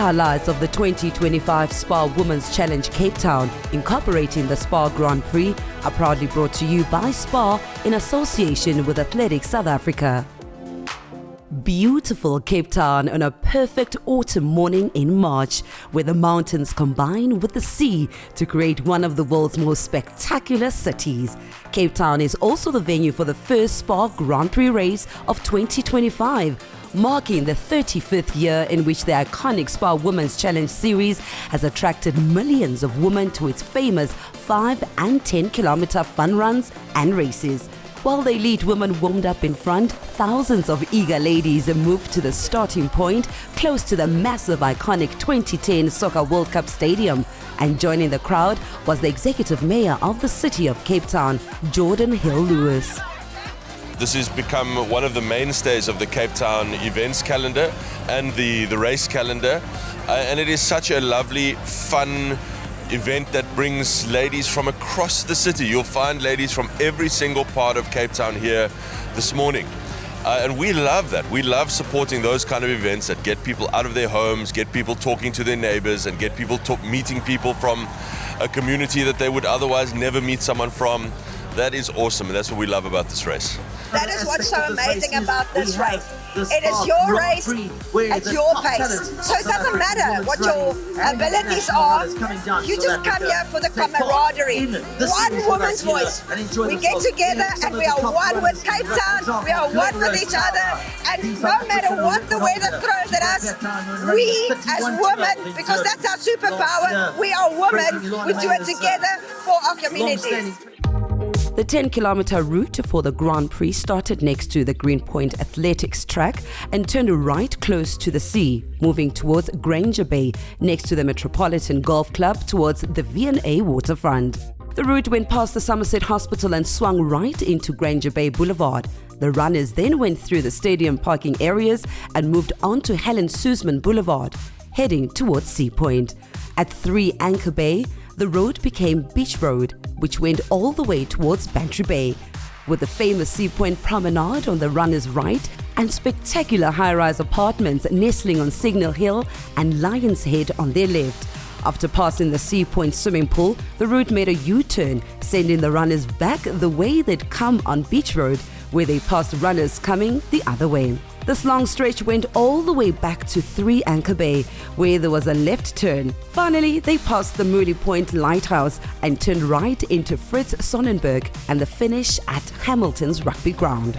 highlights of the 2025 SPAR Women's Challenge Cape Town, incorporating the SPAR Grand Prix, are proudly brought to you by SPAR in association with Athletics South Africa. Beautiful Cape Town on a perfect autumn morning in March, where the mountains combine with the sea to create one of the world's most spectacular cities. Cape Town is also the venue for the first SPAR Grand Prix race of 2025, marking the 35th year in which the iconic SPAR Women's Challenge series has attracted millions of women to its famous 5 and 10 kilometer fun runs and races. While the elite women warmed up in front, thousands of eager ladies moved to the starting point close to the massive iconic 2010 Soccer World Cup Stadium. And joining the crowd was the executive mayor of the city of Cape Town, Jordan Hill-Lewis. This has become one of the mainstays of the Cape Town events calendar and the race calendar. And it is such a lovely, fun event that brings ladies from across the city. You'll find ladies from every single part of Cape Town here this morning. And we love that. We love supporting those kind of events that get people out of their homes, get people talking to their neighbors, and get people meeting people from a community that they would otherwise never meet someone from. That is awesome, and that's what we love about this race. That is what's so amazing about this race. It is your race at your pace. So it doesn't matter what your abilities are. You just come here for the camaraderie. One woman's voice. We get together and we are one with Cape Town. We are one with each other. And no matter what the weather throws at us, we as women, because that's our superpower, we are women, we do it together for our communities. The 10-kilometer route for the Grand Prix started next to the Greenpoint Athletics track and turned right close to the sea, moving towards Granger Bay, next to the Metropolitan Golf Club towards the V&A waterfront. The route went past the Somerset Hospital and swung right into Granger Bay Boulevard. The runners then went through the stadium parking areas and moved on to Helen Suzman Boulevard, heading towards Sea Point. At 3 Anchor Bay, the road became Beach Road, which went all the way towards Bantry Bay, with the famous Sea Point Promenade on the runner's right and spectacular high-rise apartments nestling on Signal Hill and Lion's Head on their left. After passing the Sea Point swimming pool, the route made a U-turn, sending the runners back the way they'd come on Beach Road, where they passed runners coming the other way. This long stretch went all the way back to 3 Anchor Bay, where there was a left turn. Finally, they passed the Mooley Point Lighthouse and turned right into Fritz Sonnenberg and the finish at Hamilton's Rugby Ground.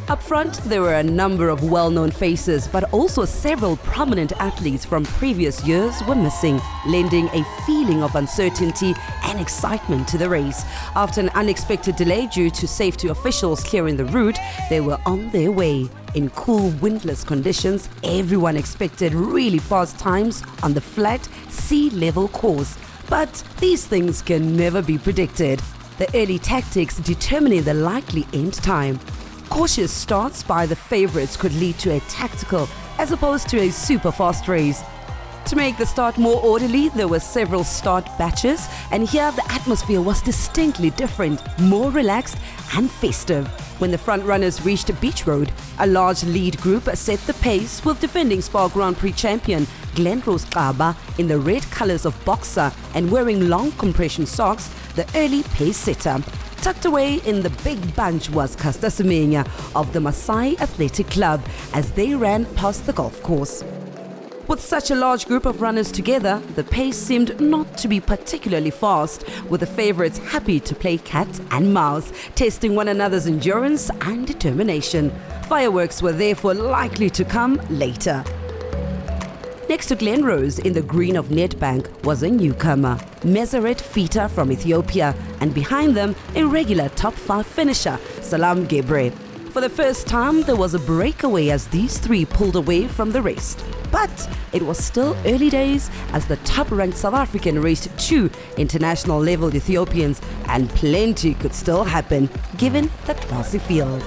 Up front, there were a number of well-known faces, but also several prominent athletes from previous years were missing, lending a feeling of uncertainty and excitement to the race. After an unexpected delay due to safety officials clearing the route, they were on their way. In cool, windless conditions, everyone expected really fast times on the flat, sea-level course. But these things can never be predicted. The early tactics determining the likely end time. Cautious starts by the favorites could lead to a tactical as opposed to a super fast race. To make the start more orderly, there were several start batches, and here the atmosphere was distinctly different, more relaxed and festive. When the front runners reached Beach Road, a large lead group set the pace with defending SPAR Grand Prix champion Glenrose Kaba in the red colors of boxer and wearing long compression socks, the early pace setter. Tucked away in the big bunch was Caster Semenya of the Maasai Athletic Club as they ran past the golf course. With such a large group of runners together, the pace seemed not to be particularly fast, with the favorites happy to play cat and mouse, testing one another's endurance and determination. Fireworks were therefore likely to come later. Next to Glenrose in the green of Nedbank was a newcomer, Meseret Fita from Ethiopia, and behind them a regular top 5 finisher, Salam Gebre. For the first time, there was a breakaway as these three pulled away from the rest. But it was still early days as the top-ranked South African raced 2 international-level Ethiopians, and plenty could still happen given the classy field.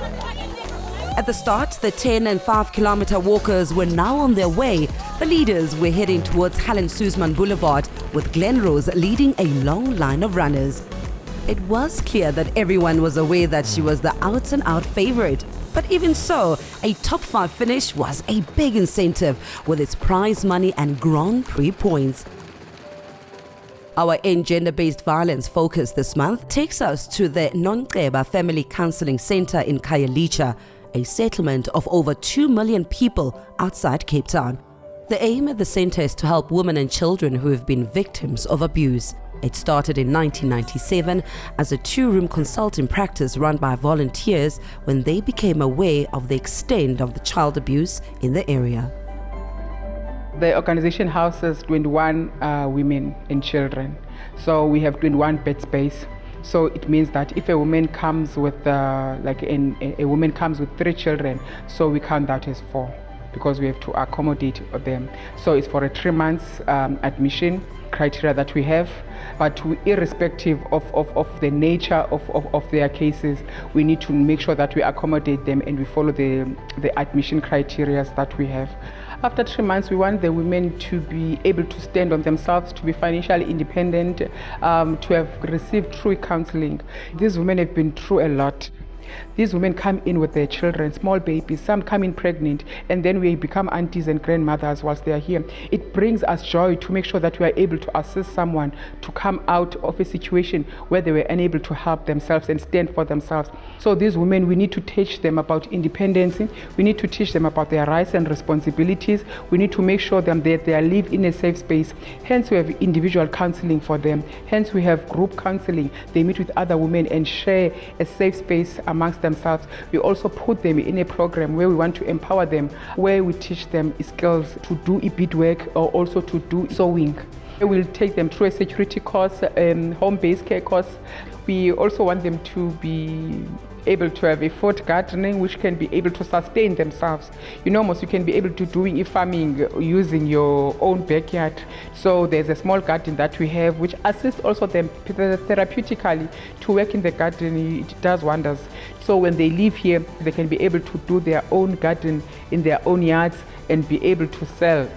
At the start, the 10 and 5 kilometer walkers were now on their way. The leaders were heading towards Helen Suzman Boulevard, with Glenrose leading a long line of runners. It was clear that everyone was aware that she was the out-and-out favorite. But even so, a top 5 finish was a big incentive with its prize money and Grand Prix points. Our End Gender-Based Violence focus this month takes us to the Nonga Family Counseling Centre in Khayelitsha, a settlement of over 2 million people outside Cape Town. The aim of the centre is to help women and children who have been victims of abuse. It started in 1997 as a 2-room consulting practice run by volunteers when they became aware of the extent of the child abuse in the area. The organization houses 21 women and children. So we have 21 bed space. So it means that if a woman comes with, a woman comes with 3 children, so we count that as 4 because we have to accommodate them. So it's for a 3 months admission criteria that we have, but irrespective of the nature of their cases, we need to make sure that we accommodate them and we follow the admission criteria that we have. After 3 months, we want the women to be able to stand on themselves, to be financially independent, to have received true counseling. These women have been through a lot. These women come in with their children, small babies, some come in pregnant, and then we become aunties and grandmothers whilst they are here. It brings us joy to make sure that we are able to assist someone to come out of a situation where they were unable to help themselves and stand for themselves. So these women, we need to teach them about independence. We need to teach them about their rights and responsibilities. We need to make sure that they live in a safe space. Hence, we have individual counseling for them. Hence, we have group counseling. They meet with other women and share a safe space amongst themselves. We also put them in a program where we want to empower them, where we teach them skills to do beadwork or also to do sewing. We'll take them through a security course, home-based care course. We also want them to be able to have a food gardening which can be able to sustain themselves. You know, most you can be able to doing farming using your own backyard. So there's a small garden that we have which assists also them therapeutically to work in the garden. It does wonders. So when they live here, they can be able to do their own garden in their own yards and be able to sell.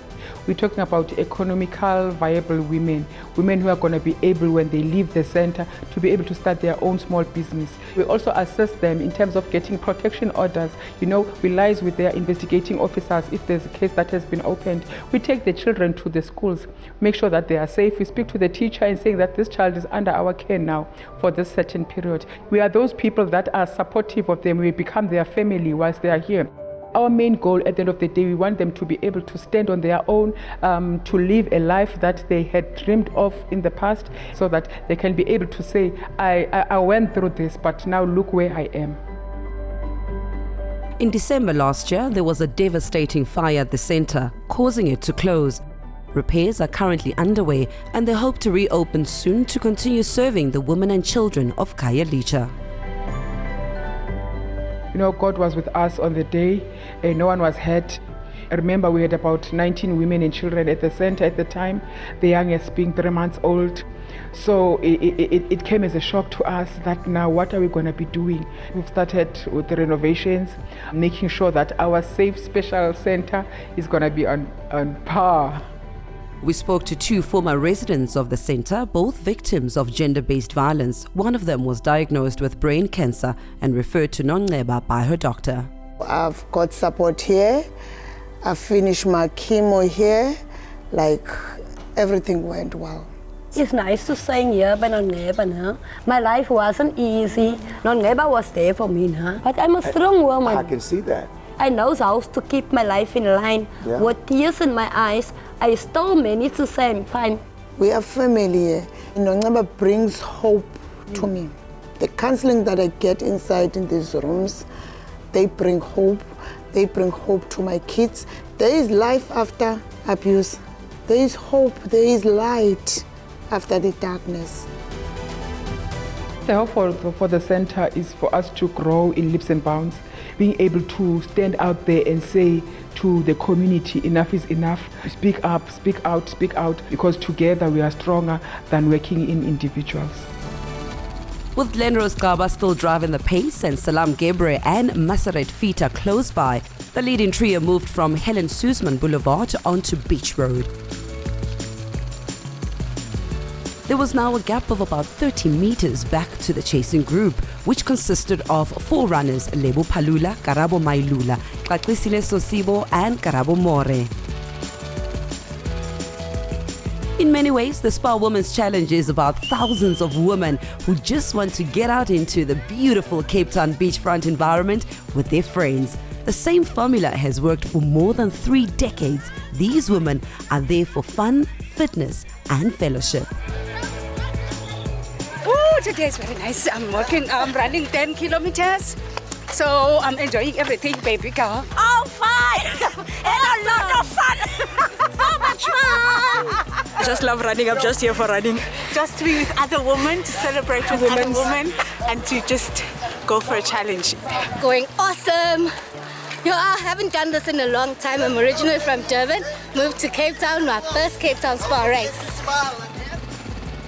We're talking about economical viable women who are going to be able, when they leave the center, to be able to start their own small business. We also assist them in terms of getting protection orders. You know, we liaise with their investigating officers if there's a case that has been opened. We take the children to the schools, make sure that they are safe. We speak to the teacher and saying that this child is under our care now for this certain period. We are those people that are supportive of them. We become their family whilst they are here. Our main goal at the end of the day, we want them to be able to stand on their own, to live a life that they had dreamed of in the past, so that they can be able to say, I went through this, but now look where I am. In December last year, there was a devastating fire at the centre, causing it to close. Repairs are currently underway and they hope to reopen soon to continue serving the women and children of Khayelitsha. You know, God was with us on the day, and no one was hurt. I remember we had about 19 women and children at the center at the time, the youngest being 3 months old. So it came as a shock to us that now what are we going to be doing? We've started with the renovations, making sure that our safe special center is going to be on par. We spoke to 2 former residents of the centre, both victims of gender-based violence. One of them was diagnosed with brain cancer and referred to Nonga by her doctor. I've got support here. I finished my chemo here. Like, everything went well. It's nice to stay here by Nonga. My life wasn't easy. Nonga was there for me, but I'm a strong woman. I can see that. I know how to keep my life in line. Yeah. With tears in my eyes, I still manage to say I'm fine. We are family here. Nonga brings hope to me. The counseling that I get inside in these rooms, they bring hope. They bring hope to my kids. There is life after abuse. There is hope. There is light after the darkness. The hope for the center is for us to grow in leaps and bounds, being able to stand out there and say to the community, enough is enough. Speak up, speak out, because together we are stronger than working in individuals. With Glenrose Gaba still driving the pace and Salam Gebre and Maseret Fita close by, the leading trio moved from Helen Suzman Boulevard onto Beach Road. There was now a gap of about 30 meters back to the chasing group, which consisted of 4 runners, Lebo Palula, Karabo Mailula, Xaxisile Sosibo and Karabo More. In many ways, the SPAR Women's Challenge is about thousands of women who just want to get out into the beautiful Cape Town beachfront environment with their friends. The same formula has worked for more than 3 decades. These women are there for fun, fitness and fellowship. Oh, today is very nice. I'm running 10 kilometers. So I'm enjoying everything, baby girl. Oh, fine! And a lot of fun! So much fun! I just love running. I'm just here for running. Just to be with other women, to celebrate with other women, and to just go for a challenge. Going awesome. Yo, I haven't done this in a long time. I'm originally from Durban, moved to Cape Town, my first Cape Town SPAR race.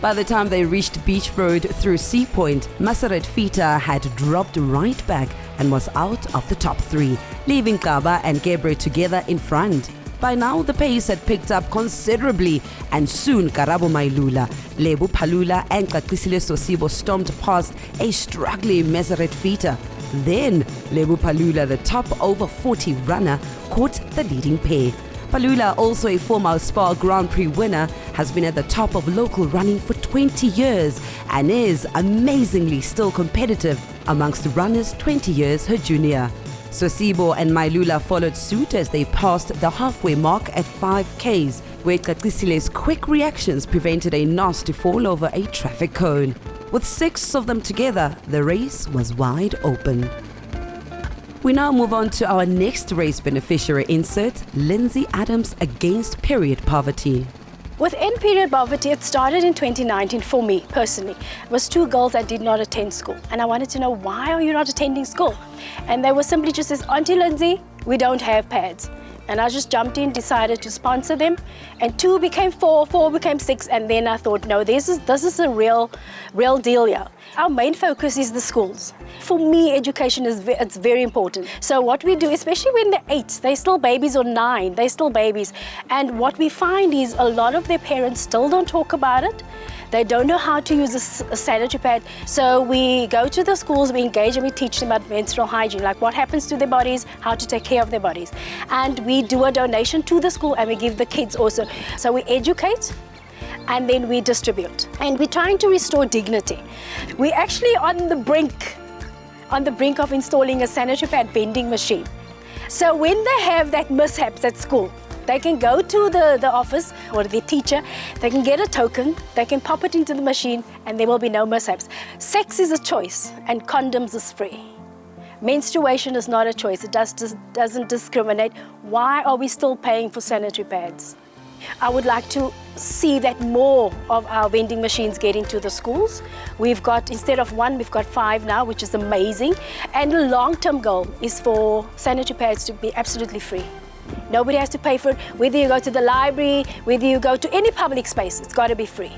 By the time they reached Beach Road through Sea Point, Maseret Fita had dropped right back and was out of the top 3, leaving Kaba and Gebre together in front. By now, the pace had picked up considerably, and soon Karabo Mailula, Lebo Palula and Xaxisile Sosibo stomped past a struggling Maseret Fita. Then, Lebo Palula, the top over 40 runner, caught the leading pair. Palula, also a former SPAR Grand Prix winner, has been at the top of local running for 20 years and is amazingly still competitive amongst runners 20 years her junior. Sosibo and Mailula followed suit as they passed the halfway mark at 5Ks, where Xaxisile's quick reactions prevented a NOS to fall over a traffic cone. With 6 of them together, the race was wide open. We now move on to our next race beneficiary insert, Lindsay Adams against period poverty. With End Period Poverty, it started in 2019 for me personally. It was 2 girls that did not attend school, and I wanted to know, why are you not attending school? And they were simply just says, Auntie Lindsay, we don't have pads. And I just jumped in, decided to sponsor them, and 2 became 4, 4 became 6, and then I thought, no, this is a real deal here. Our main focus is the schools. For me, education it's very important. So what we do, especially when they're 8, they're still babies, or 9, they're still babies. And what we find is a lot of their parents still don't talk about it. They don't know how to use a sanitary pad. So we go to the schools, we engage and we teach them about menstrual hygiene, like what happens to their bodies, how to take care of their bodies. And we do a donation to the school and we give the kids also. So we educate and then we distribute. And we're trying to restore dignity. We're actually on the brink of installing a sanitary pad vending machine. So when they have that mishaps at school, they can go to the office or the teacher, they can get a token, they can pop it into the machine, and there will be no mishaps. Sex is a choice and condoms is free. Menstruation is not a choice, it doesn't discriminate. Why are we still paying for sanitary pads? I would like to see that more of our vending machines get into the schools. We've got, instead of 1, we've got 5 now, which is amazing. And the long-term goal is for sanitary pads to be absolutely free. Nobody has to pay for it. Whether you go to the library, whether you go to any public space, it's got to be free.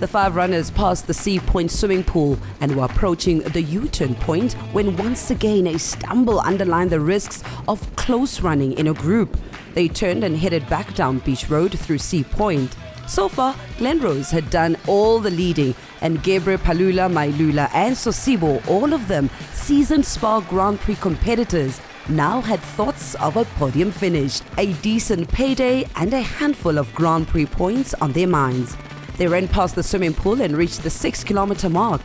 The 5 runners passed the Sea Point swimming pool and were approaching the U-turn point when once again a stumble underlined the risks of close running in a group. They turned and headed back down Beach Road through Sea Point. So far, Glenrose had done all the leading, and Gebre, Palula, Mailula and Sosibo, all of them seasoned SPAR Grand Prix competitors, now had thoughts of a podium finish, a decent payday and a handful of Grand Prix points on their minds. They ran past the swimming pool and reached the 6-kilometer mark.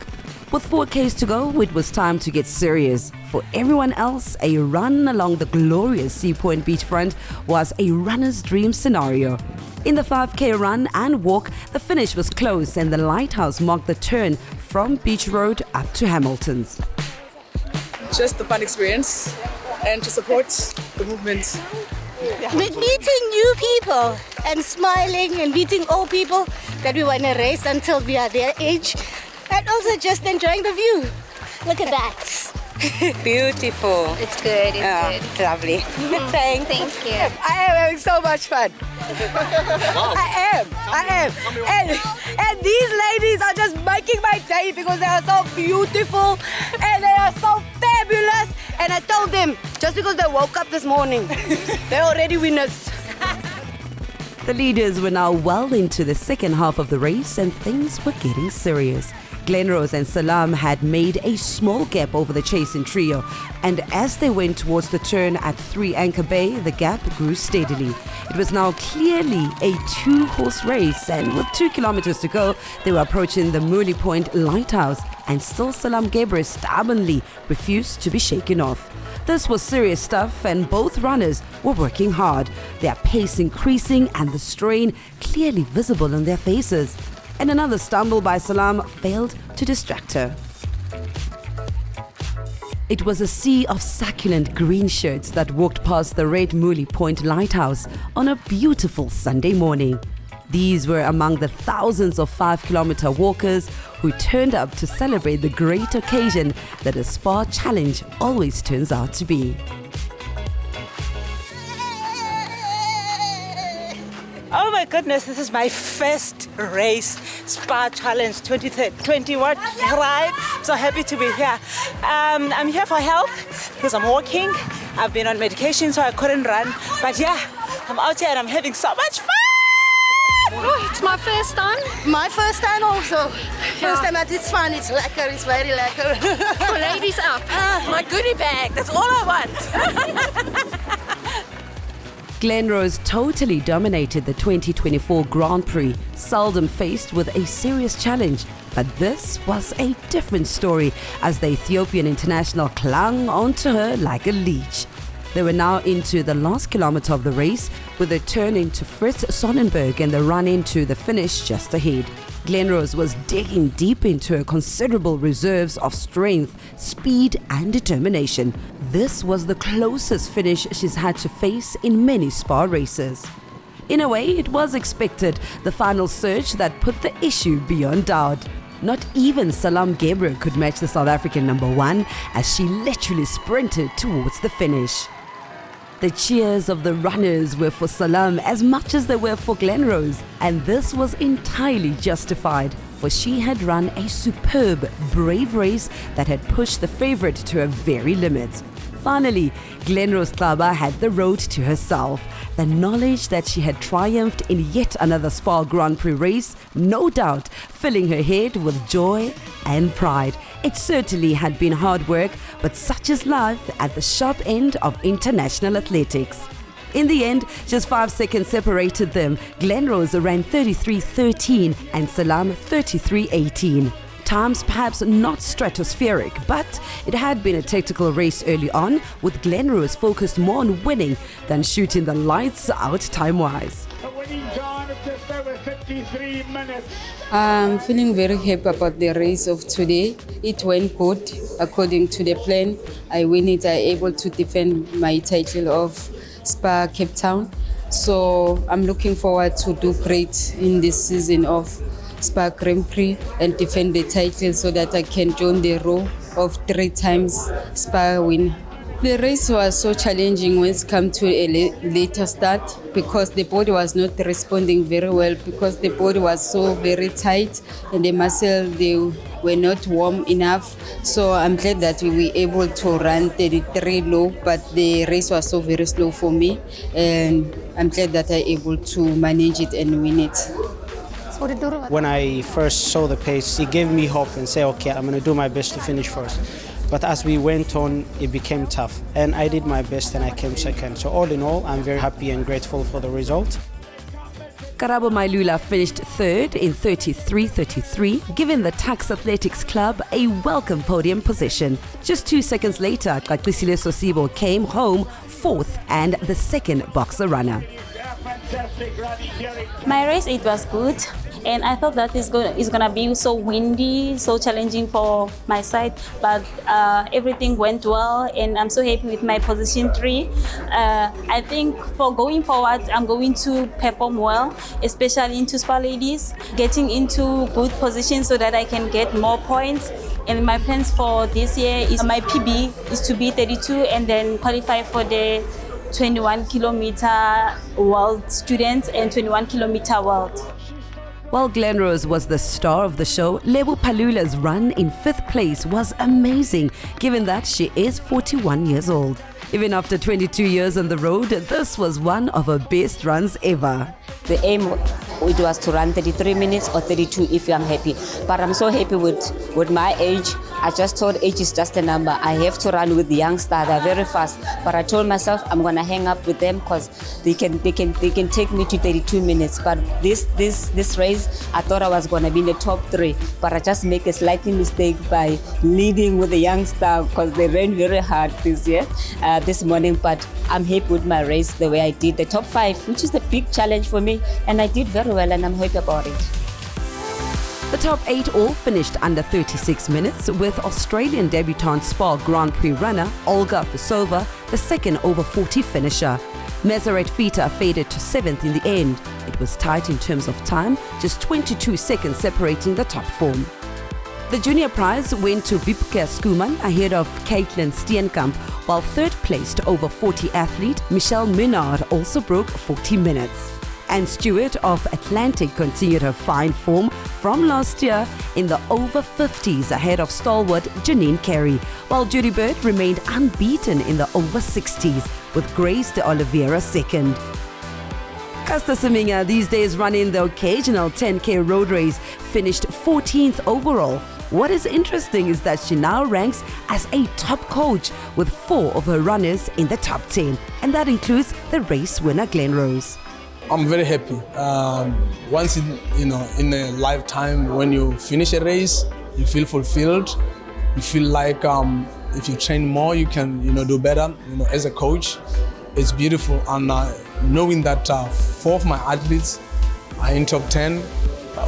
With 4Ks to go, it was time to get serious. For everyone else, a run along the glorious Sea Point beachfront was a runner's dream scenario. In the 5K run and walk, the finish was close and the lighthouse marked the turn from Beach Road up to Hamilton's. Just a fun experience and to support the movement. Meeting new people and smiling and meeting old people that we want to race until we are their age, and also just enjoying the view. Look at that. Beautiful. It's good, it's good. Lovely. Thank you. I am having so much fun. I am. And these ladies are just making my day because they are so beautiful and they are so fabulous. And I told them, just because they woke up this morning, they're already winners. The leaders were now well into the second half of the race and things were getting serious. Glenrose and Salam had made a small gap over the chasing trio, and as they went towards the turn at 3 Anchor Bay, the gap grew steadily. It was now clearly a 2-horse race, and with 2 kilometers to go, they were approaching the Muli Point lighthouse, and still Salam Gebre stubbornly refused to be shaken off. This was serious stuff, and both runners were working hard, their pace increasing and the strain clearly visible on their faces. And another stumble by Salam failed to distract her. It was a sea of succulent green shirts that walked past the red Muli Point lighthouse on a beautiful Sunday morning. These were among the thousands of 5-kilometer walkers who turned up to celebrate the great occasion that a SPAR challenge always turns out to be. Oh my goodness, this is my first race, SPAR Challenge 2021, right? I'm so happy to be here. I'm here for health because I'm walking. I've been on medication so I couldn't run. But yeah, I'm out here and I'm having so much fun! Oh, it's my first time. My first time also. First time, but it's fun. It's lekker. It's very lekker. Ladies up. My goodie bag, that's all I want. Glenrose totally dominated the 2024 Grand Prix, seldom faced with a serious challenge. But this was a different story as the Ethiopian international clung onto her like a leech. They were now into the last kilometer of the race with a turn into Fritz Sonnenberg and the run into the finish just ahead. Glenrose was digging deep into her considerable reserves of strength, speed and determination. This was the closest finish she's had to face in many SPAR races. In a way, it was expected, the final surge that put the issue beyond doubt. Not even Salam Gebre could match the South African number 1 as she literally sprinted towards the finish. The cheers of the runners were for Salam as much as they were for Glenrose, and this was entirely justified, for she had run a superb, brave race that had pushed the favourite to her very limits. Finally, Glenrose Tlaba had the road to herself. The knowledge that she had triumphed in yet another SPAR Grand Prix race, no doubt, filling her head with joy and pride. It certainly had been hard work, but such is life at the sharp end of international athletics. In the end, just 5 seconds separated them. Glenrose ran 33.13 and Salam 33.18. Times perhaps not stratospheric, but it had been a tactical race early on, with Glenrose focused more on winning than shooting the lights out time-wise. A winning time of just over 53 minutes. I'm feeling very happy about the race of today. It went good according to the plan. I win it. I'm able to defend my title of SPAR Cape Town. So I'm looking forward to do great in this season of SPAR Grand Prix and defend the title so that I can join the row of 3 times SPAR win. The race was so challenging when it came to a later start because the body was not responding very well because the body was so very tight and the muscle, they were not warm enough. So I'm glad that we were able to run 33 low, but the race was so very slow for me and I'm glad that I'm able to manage it and win it. When I first saw the pace, it gave me hope and said, okay, I'm going to do my best to finish first. But as we went on, it became tough. And I did my best and I came second. So all in all, I'm very happy and grateful for the result. Karabo Mailula finished third in 33.33, giving the Tax Athletics Club a welcome podium position. Just 2 seconds later, Kaklisile Sosibo came home fourth and the second boxer runner. My race, it was good. And I thought that it's gonna be so windy, so challenging for my side, but everything went well, and I'm so happy with my position 3. I think for going forward, I'm going to perform well, especially into SPAR Ladies, getting into good positions so that I can get more points. And my plans for this year is my PB is to be 32 and then qualify for the 21-kilometer world students and 21-kilometer world. While Glenrose was the star of the show, Lebo Palula's run in 5th place was amazing, given that she is 41 years old. Even after 22 years on the road, this was one of her best runs ever. The aim, it was to run 33 minutes or 32 if I'm happy. But I'm so happy with my age. I just thought age is just a number. I have to run with the youngsters. They're very fast. But I told myself I'm gonna hang up with them because they can take me to 32 minutes. But this race, I thought I was gonna be in the top 3. But I just make a slightly mistake by leading with the youngster because they ran very hard this morning. But I'm happy with my race the way I did. The top 5, which is a big challenge for me, and I did very well, and I'm happy about it. The top 8 all finished under 36 minutes, with Australian debutant SPAR Grand Prix runner Olga Fusova the second over 40 finisher. Meseret Fita faded to 7th in the end. It was tight in terms of time, just 22 seconds separating the top form. The junior prize went to Vipke Skuman ahead of Caitlin Steenkamp, while third-placed over 40 athlete Michelle Minard also broke 40 minutes. Anne Stewart of Atlantic continued her fine form from last year in the over 50s ahead of stalwart Janine Carey, while Judy Bird remained unbeaten in the over 60s with Grace de Oliveira second. Caster Semenya, these days running the occasional 10K road race, finished 14th overall. What is interesting is that she now ranks as a top coach with 4 of her runners in the top 10, and that includes the race winner Glen Rose. I'm very happy. Once in a lifetime, when you finish a race, you feel fulfilled. You feel like if you train more, you can do better. As a coach, it's beautiful. And knowing that 4 of my athletes are in top 10,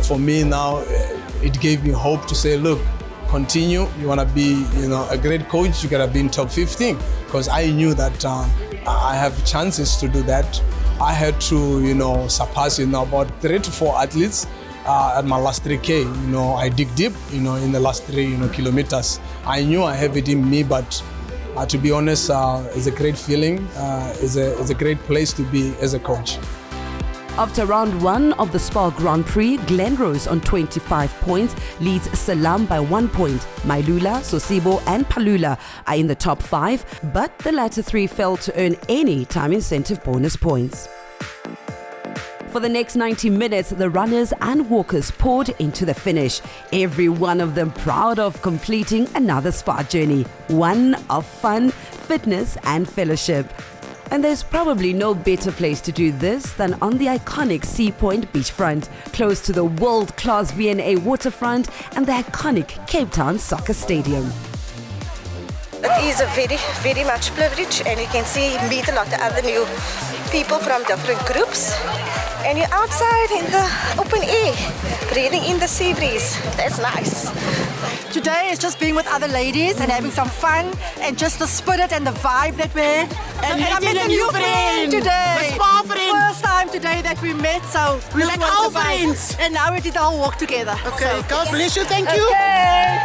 for me now, it gave me hope to say, look, continue. You want to be a great coach, you got to be in top 15. Because I knew that I have chances to do that. I had to, surpass, about 3 to 4 athletes at my last 3K. I dig deep, in the last 3, kilometers. I knew I have it in me, but to be honest, it's a great feeling. It's a great place to be as a coach. After round 1 of the SPAR Grand Prix, Glen Rose on 25 points leads Salam by 1 point. Mailula, Sosibo and Palula are in the top 5, but the latter 3 failed to earn any time incentive bonus points. For the next 90 minutes, the runners and walkers poured into the finish, every one of them proud of completing another SPAR journey, one of fun, fitness and fellowship. And there's probably no better place to do this than on the iconic Sea Point beachfront, close to the world-class V&A waterfront and the iconic Cape Town Soccer Stadium. It is a very, very much privilege, and you can see, meet a lot of other new people from different groups. And you're outside in the open air, breathing in the sea breeze. That's nice. Today is just being with other ladies and having some fun, and just the spirit and the vibe that we're. And I met a new friend today. A SPAR friend. First time today that we met, so we're like old friends. And now we did all walk together. Okay, so, God bless you. Thank you. Okay.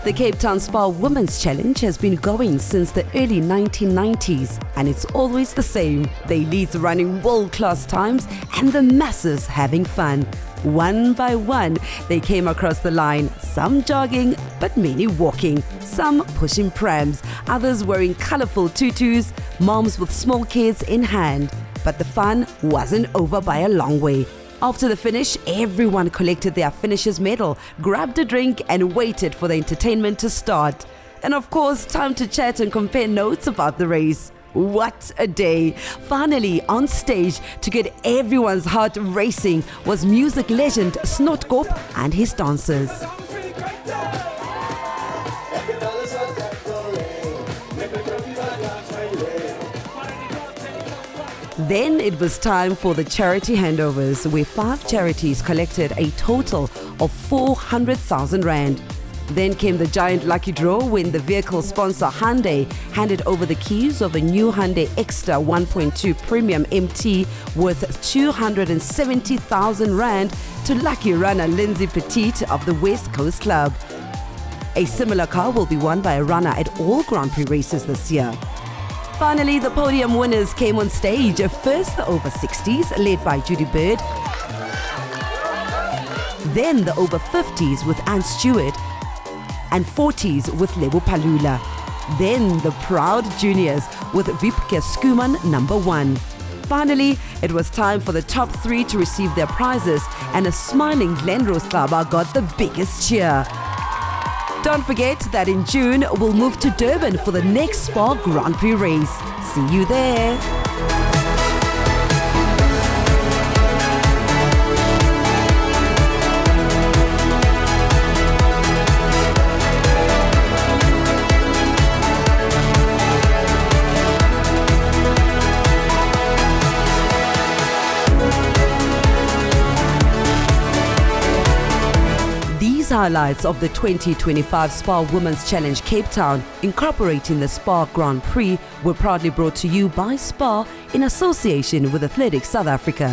The Cape Town SPAR Women's Challenge has been going since the early 1990s, and it's always the same. They lead running world-class times and the masses having fun. One by one, they came across the line, some jogging, but many walking, some pushing prams, others wearing colorful tutus, moms with small kids in hand. But the fun wasn't over by a long way. After the finish, everyone collected their finisher's medal, grabbed a drink and waited for the entertainment to start. And of course, time to chat and compare notes about the race. What a day! Finally, on stage to get everyone's heart racing was music legend Snotkop and his dancers. Then it was time for the charity handovers, where 5 charities collected a total of 400,000 rand. Then came the giant lucky draw when the vehicle sponsor Hyundai handed over the keys of a new Hyundai Extra 1.2 Premium MT worth 270,000 rand to lucky runner Lindsay Petit of the West Coast Club. A similar car will be won by a runner at all Grand Prix races this year. Finally, the podium winners came on stage. First, the over 60s, led by Judy Bird. Then the over 50s with Anne Stewart, and 40s with Lebo Palula. then the proud juniors with Vipke Skuman #1. Finally, it was time for the top 3 to receive their prizes, and a smiling Glenrose Kaba got the biggest cheer. Don't forget that in June, we'll move to Durban for the next SPAR Grand Prix race. See you there. Highlights of the 2025 SPAR Women's Challenge Cape Town, incorporating the SPAR Grand Prix, were proudly brought to you by SPAR in association with Athletics South Africa.